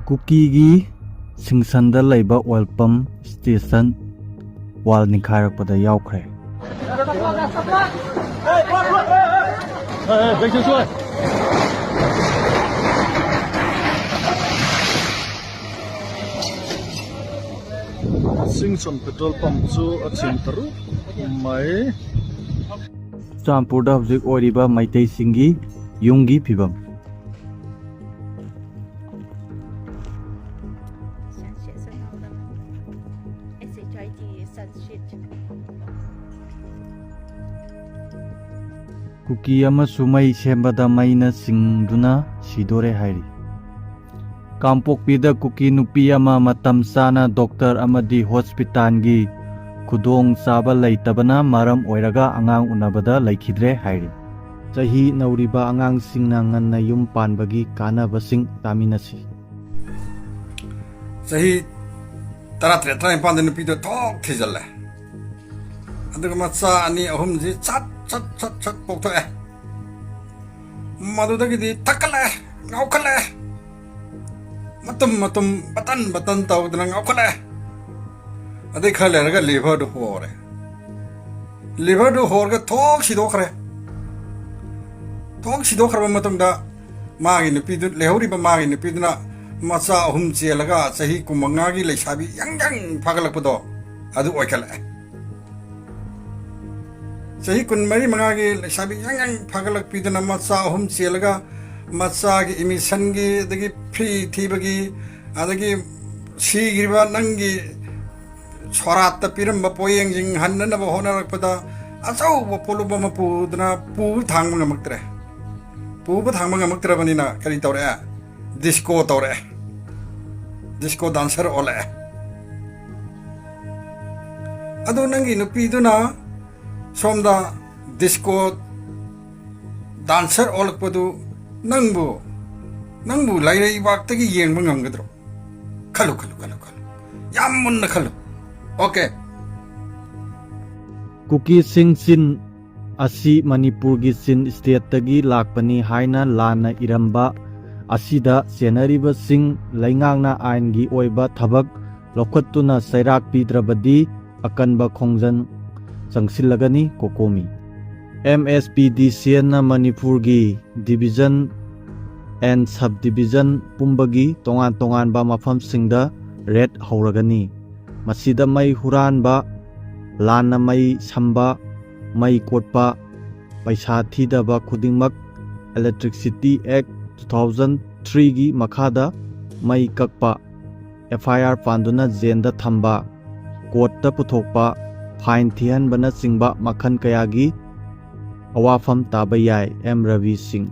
Kuki Singsanda Labor Oil Pump Station Wal Nikhairakpada Yaukre. Singson petrol pump chu a chimtaru mai Champurda Hujik Oiba Maitei Singi Yungi Pibam. Kuki ama sumai sembada maina singduna sidore hairi. Kampokpida kuki nupi ama matam sana doktor amadi hospital gi kudong saba laitabana maram oiraga angang unabada laikhidre hairi. Chahi nauriba angang singna nganna yum panbagi kanaba sing taminasi. Chahi tarat trai pan den nupi do thok thijalla. Aduga matsa ani ahum ji chat pokto madudagi di takale ngaukale matum batan tau dana ngaukale ade khale raga liver do hore thok sido khare matum da magi ni pidu lehuri ba magi ni piduna macha ahum chelaga chahi kumanga gi leisabi yang phagalakpado adu oikale Sahi kun mari mangagi sabi yang pagalak pidana matsa hum chelaga matsa gi emission gi dagi free thibagi adagi si girba nangi chorat ta piram ba poyeng jing hanna na ba honarak pada asau ba polu ba mapu dana pu thang ngamaktre banina kali tawre disco dancer ole adu nangi no piduna Somda disco dancer olakpadu nangbu laire wakta gi yeng bangamgadro khalu yamunna khalu okay Kuki Singsin asi Manipur gi sin state tagi lakpani haina lanna Eramba Asida chennariba sing Leingakna ain gi Oiba Thabak Loukhatuna Cheirak Pidrabadi Akanba Khongjang Changsilagani Cocomi. MSPDCN na Manipur gi division and subdivision pumbagi tongan ba mafam singda red hauragani. Masida mai huran ba lanna mai samba mai kotpa paisa thida ba khudingmak Electricity Act 2003 gi makhada mai kakpa FIR panduna jenda thamba court ta puthokpa Fine Thian Bana Singba Makhan Kayagi Awafam Tabayai M. Ravi Singh